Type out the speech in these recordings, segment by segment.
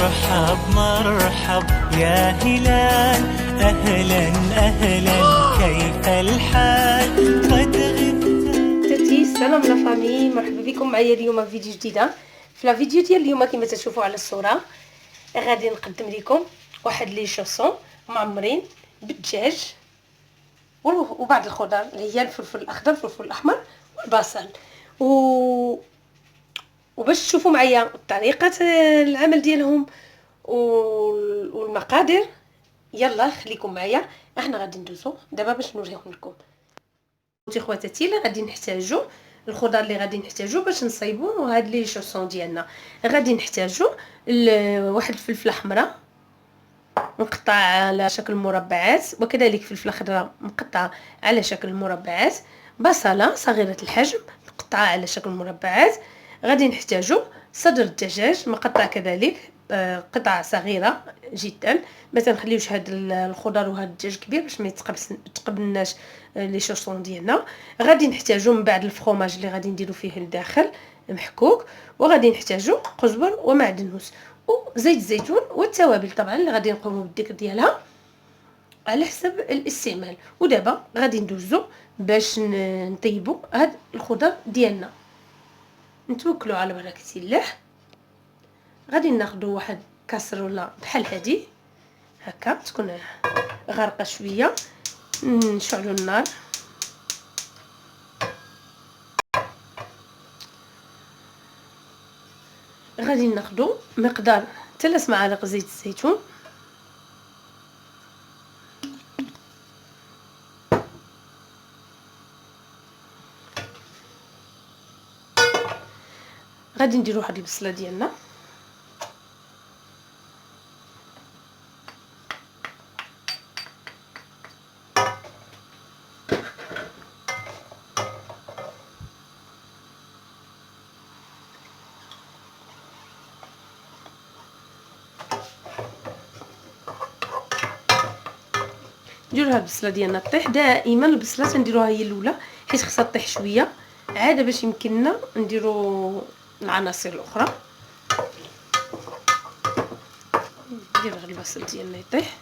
مرحب مرحب يا هلال، أهلا أهلا كيف الحال؟ قد غبت. تاتي سلام لا فامي، مرحبا بكم معايا اليوم في فيديو جديده. في لا فيديو ديال اليوم كما تشوفوا على الصوره غادي نقدم لكم واحد لي شوسون معمرين بالدجاج وبعض الخضر اللي هي الفلفل الاخضر والفلفل الاحمر والبصل وباش تشوفوا معايا طريقه العمل ديالهم والمقادير. يلا خليكم معايا، احنا غادي ندوزو دابا باش نوريهم لكم. خواتاتي اللي غادي نحتاجو الخضر اللي غادي نحتاجو باش نصايبو هاد لي شوسون ديالنا. غادي نحتاجو واحد الفلفله حمراء مقطع على شكل مربعات، وكذلك فلفله خضراء مقطعه على شكل مربعات، بصله صغيره الحجم مقطعه على شكل مربعات. غادي نحتاجو صدر الدجاج مقطع كذلك قطع صغيره جدا، ما تنخليوش هاد الخضر وهاد الدجاج كبير باش ما يتقبلناش لي شوسون ديالنا. غادي نحتاجو من بعد الفرomاج اللي غادي نديرو فيه الداخل محكوك، وغادي نحتاجو قزبر ومعدنوس وزيت الزيتون والتوابل طبعا اللي غادي نقوموا بالذكر ديالها على حسب الاستعمال. ودابا غادي ندوزو باش نطيبوا هاد الخضر ديالنا. نتوكلوا على بركه الله. غادي ناخذوا واحد كاسرونه بحال هادي هكا تكون غارقه شويه، نشعلوا النار. غادي ناخذوا مقدار 3 معالق زيت الزيتون، غادي نديروا واحد البصله ديالنا، نديروا هاد البصله ديالنا طيح. دائما البصله تنديروها هي الاولى حيت خصها طيح شويه عاد باش يمكننا نديروا العناصر الاخرى. ندير غير البصل ديالنا يطيح.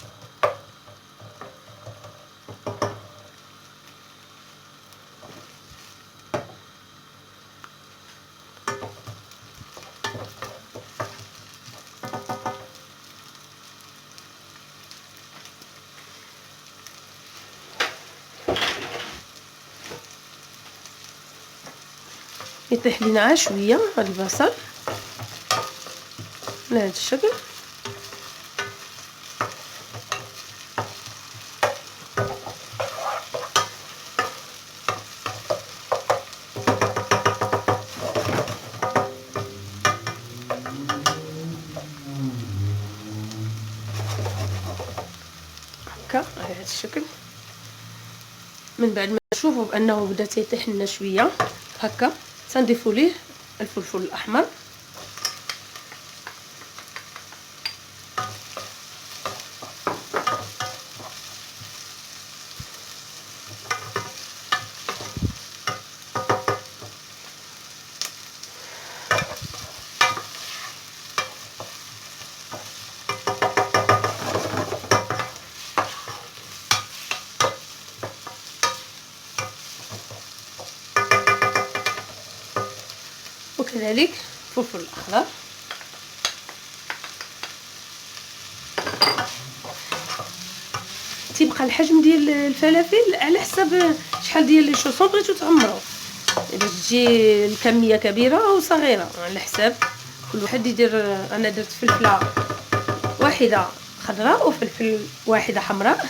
يطيح لينا شويه هاد البصل بهذا الشكل. هكا بهذا الشكل. من بعد ما نشوفوا بانه بدا تيطيح لنا شويه هكا تنضيفوا ليه الفلفل الاحمر، وكذلك الفلفل الاخضر. تيبقى الحجم ديال الفلافل على حسب شحال ديال لي شوسون بغيتو تعمروا، اذا تجي الكميه كبيره او صغيره على حساب كل واحد يدير. انا درت فلفله واحده خضراء وفلفل واحده حمراء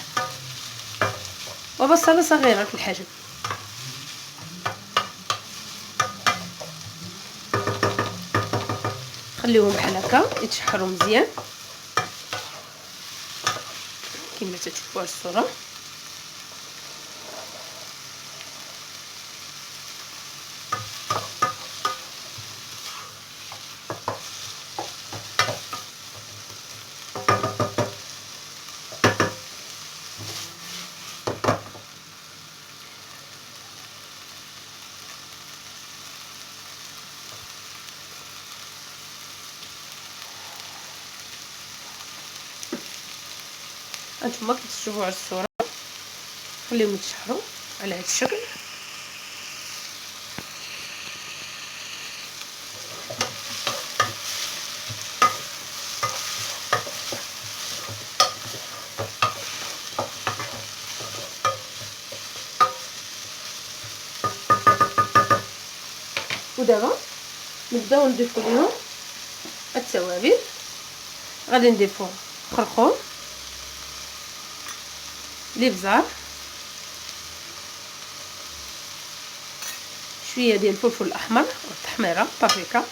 وبصله صغيره في الحجم. خليهم بحال هكا يتشحروا مزيان كما تشوفوا على الصوره. هانتوما كتشوفوا على الصوره، خليهم يتشحروا على هذا الشكل. ودابا نبداو نضيفو ليهم التوابل. غادي نضيفو خرخوم، الابزار، شويه ديال الفلفل الاحمر والتحميره بابريكا.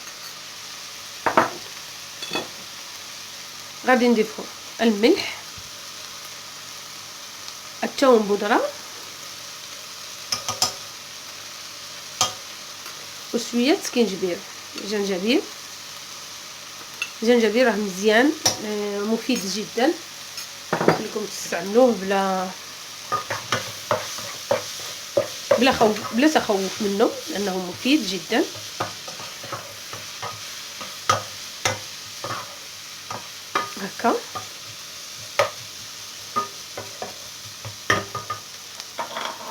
غادي نضيفو الملح، الثوم بودره، وشويه سكينجبير جنجبيل. الجنجبيل راه مزيان، مفيد جدا، خليكم تستعملوه بلا تخوف منه، لانه مفيد جدا. هكا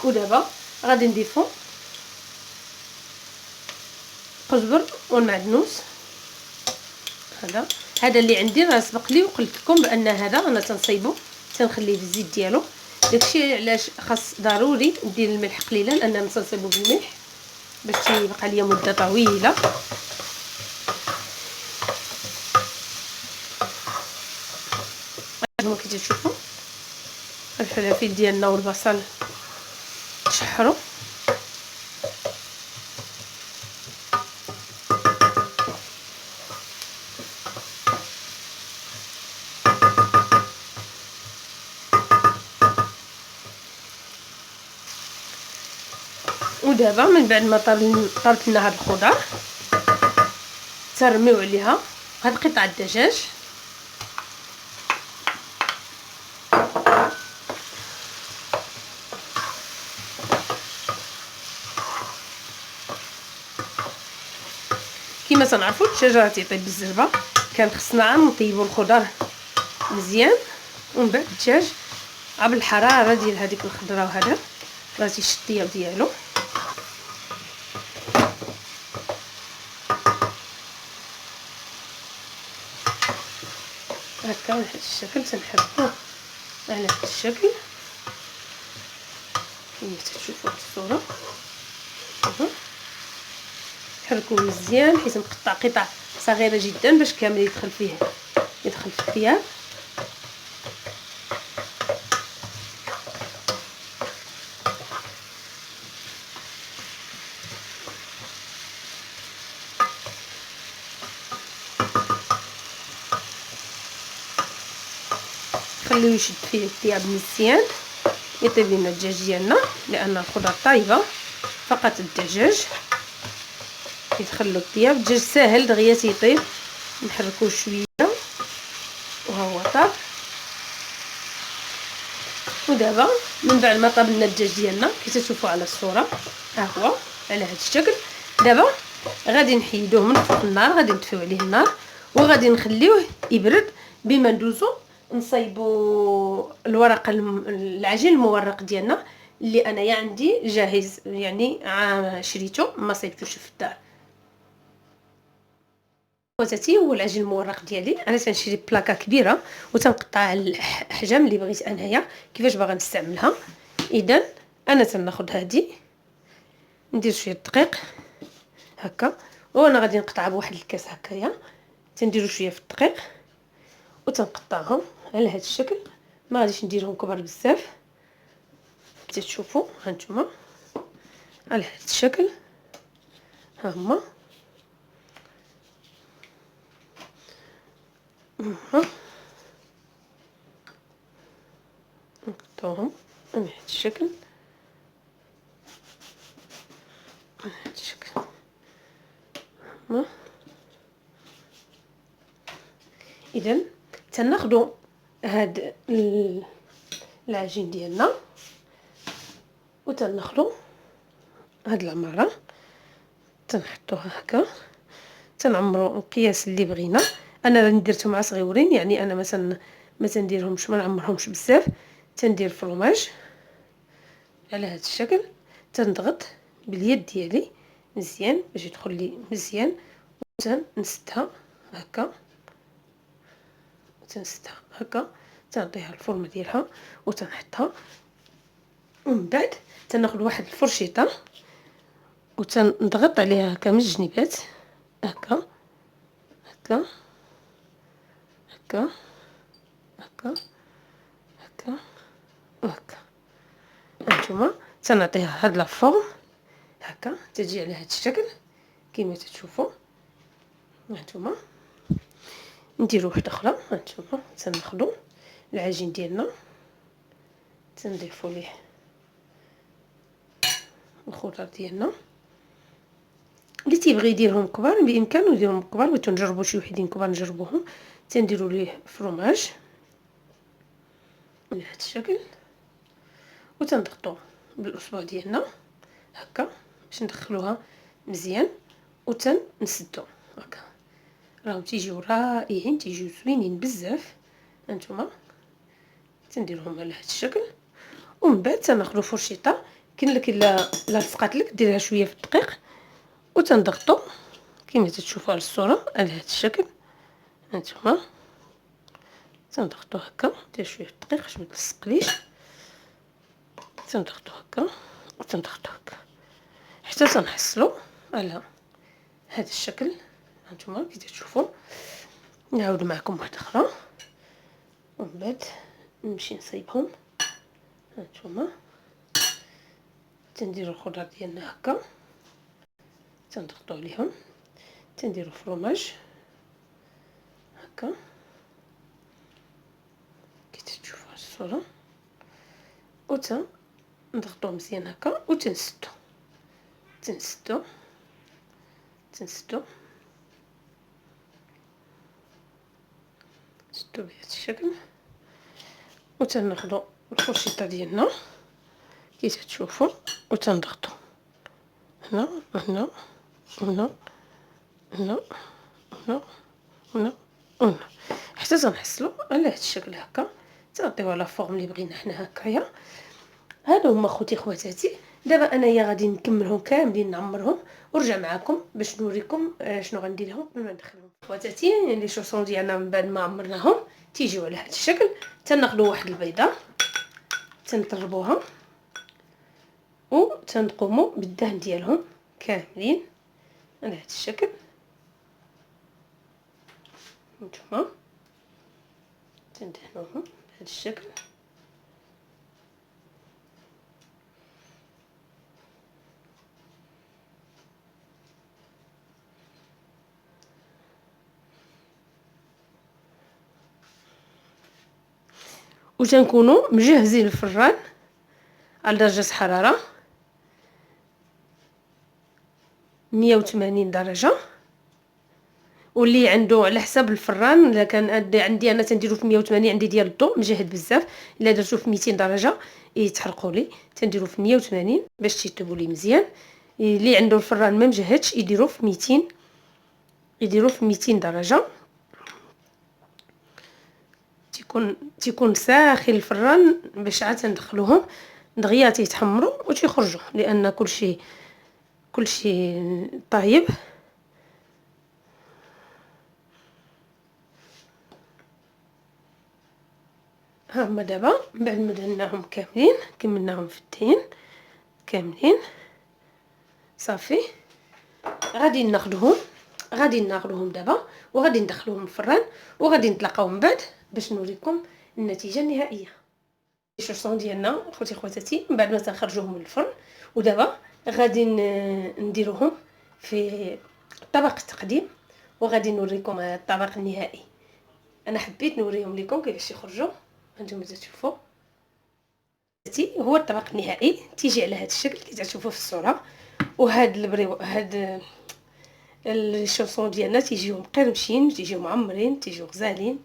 ودابا غادي نضيفو قزبر والمعدنوس. هذا اللي عندي راه سبق لي وقلت لكم بان هذا انا تنصيبو تنخليه في الزيت ديالو. داكشي علاش خاص ضروري ندير الملح قليلا، لاننا تنصيبو بالملح باش تيبقى ليا مده طويله. كما كتشوفوا الفلافل ديالنا والبصل تشحروا. ودابا من بعد ما طابت لنا هاد الخضر ترميو عليها هاد قطع الدجاج. كما تنعرفوا الدجاج راه تيطيب بالزربه، كان خصنا نطيبوا الخضر مزيان، ومن بعد الدجاج عبر الحراره ديال هذيك الخضره وهذا راه تيشد الطياب ديالو. هكا على هذا الشكل تنحركوه على هذا الشكل كما تشوفوا في الصوره. نحركوه مزيان حيت نقطع قطع صغيره جدا باش كامل يدخل في الثياب. خليوه يشد فيه الثياب مزيان يطيب لنا الدجاج ديالنا، لان الخضر طايبه فقط الدجاج يدخل له الطياب. الدجاج ساهل دغيا تيطيب، نحركوه شويه وها هو طاب. ودابا من بعد ما طاب لنا الدجاج ديالنا كي تشوفوا على الصوره ها هو على هذا الشكل. دابا غادي نحيدوه من فوق النار، غادي نطفيو عليه النار وغادي نخليوه يبرد بما ندوزو نصايبوا العجين المورق ديالنا اللي انايا عندي جاهز، يعني شريته ما صايبتوش في الدار. خواتاتي هو العجين المورق ديالي، انا تنشري بلاكه كبيره وتنقطع على الاحجام اللي بغيت انايا كيفاش باغا نستعملها. اذا انا تناخذ هذه ندير شويه دقيق هكا، وانا غادي نقطعها بواحد الكاس هكايا، تنديروا شويه في الدقيق وتنقطعهم على هذا الشكل. ما غاديش نديرهم كبار بزاف، تشوفوا هانتوما على هذا الشكل. ها هما نقطعوهم على هذا الشكل، على هذا الشكل. اذا تناخذوا هاد العجين ديالنا وتناخذوا هاد العماره تنحطوها هكا، تنعمروا القياس اللي بغينا. انا راني درتهم مع صغيورين، يعني انا مثلا ما تنديرهمش، ما نعمرهمش بزاف. تندير الفرماج على هذا الشكل، تنضغط باليد ديالي مزيان باش يدخل لي مزيان، وتنسدها هكا، تنسدها هكا، تنعطيها الفورمه ديالها وتنحطها. ومن بعد تناخذ واحد الفرشيطه وتنضغط عليها هكا من الجنيبات، هكا هكا هكا هكا هكا وهكا. هانتوما تنعطيها هاد لا فورم هكا، تجي على هاد الشكل كما تشوفوا. هانتوما نديرو وحده اخرى. هانتوما تناخدو العجين ديالنا، تنضيفو ليه الخضر ديالنا. اللي تيبغي يديرهم كبار بامكانه يديرهم كبار، وتنجربوا شي وحدين كبار نجربوهم. تنديروا ليه فرماج بهذا الشكل، وتنضغطوا بالاصبع ديالنا هكا باش ندخلوها مزيان، وتنسدوا هكا. راهم تيجيو رائعين، تيجيو زوينين بزاف. هانتوما تنديروهم على هذا الشكل، ومن بعد تناخذوا فرشيطه كاين لك الا لصقات لك ديرها شويه في الدقيق، وتنضغطوا كما تشوفوا على الصوره على هذا الشكل. هانتوما تنضغطوا هكا، دير شويه في الدقيق باش ما تلصقليش. تنضغطوا هكا وتنضغطوا هكا حتى تنحصلوا على هذا الشكل. هانتوما كي تشوفوا. نعاود معكم واحده اخرى ومن بعد نمشي نصايبهم. هانتوما تنديروا الخضر ديالنا هكا، تنضغطوا عليهم، تنديروا فرماج هكا كي تشوفوا على الصوره، نضغطوه مزيان هكا وتنسدو تنسدو تنسدو نسدو بهذا الشكل. وتناخدو الفرشيطه ديالنا كي تشوفوا، وتنضغطو هنا هنا هنا هنا هنا هنا هنا حتى تنحصلوا على هذا الشكل هكا. تنعطيوها لا فورم اللي بغينا حنا هكايا. هادو هما خوتي خواتاتي. دابا انايا غادي نكملهم كاملين نعمرهم ونرجع معكم باش نوريكم شنو غندير لهم قبل ما ندخلهم. خواتاتي لي شوصون ديالنا من بعد ما عمرناهم تيجيو على هذا الشكل. تناخذوا واحد البيضه تنطربوها، وتنقوموا بالدهن ديالهم كاملين على هذا الشكل. نتوما تندهنوهم بهذا الشكل. وتنكونوا مجهزين الفران على درجه حراره 180 درجه. واللي عنده على حساب الفران، الا كان عندي انا تنديرو في 180 عندي ديال الضوء مجهد بزاف. الا درتو في 200 درجه يتحرقوا لي، تنديرو في 180 باش تيطيبوا لي مزيان. اللي عنده الفران ما مجهدش يديرو في 200، يديرو في 200 درجه. تيكون ساخن الفران باش عاد ندخلوهم دغيا تيتحمروا وتيخرجوا، لان كلشي طايب. ها هما دابا من بعد ما دهناهم كاملين، كملناهم في الدهن كاملين صافي. غادي ناخذوهم دابا وغادي ندخلوهم الفران، وغادي نتلاقاو من بعد باش نوريكم النتيجه النهائيه. الشوصون ديالنا خوتي خواتاتي من بعد ما تنخرجوهم من الفرن، ودابا غادي نديروهم في طبق التقديم، وغادي نوريكم الطبق النهائي. انا حبيت نوريهم لكم كيفاش يخرجوا. هانتوما تشوفوا هو الطبق النهائي تيجي على هذا الشكل كي تشوفوا في الصوره. وهاد هاد الشوصون ديالنا تيجيو مقرمشين، تيجيو معمرين، تيجيو غزالين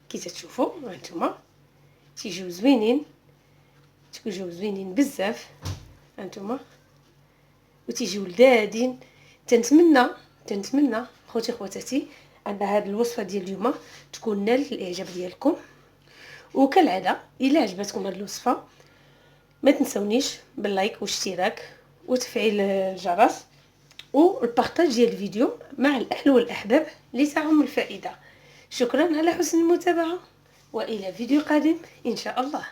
كي تشوفوا. هانتوما تيجيو زوينين، تيجيو زوينين بزاف هانتوما، وتيجيو لذاذين. تنتمنى خوتي خواتاتي ان هاد الوصفه ديال اليوم تكون نالت الاعجاب ديالكم، وكالعاده الا عجبتكم هذه الوصفه ما تنسونيش باللايك والاشتراك وتفعيل الجرس والبارطاج ديال الفيديو مع الاهل والاحباب اللي تعهم الفائده. شكرا على حسن المتابعه والى فيديو قادم ان شاء الله.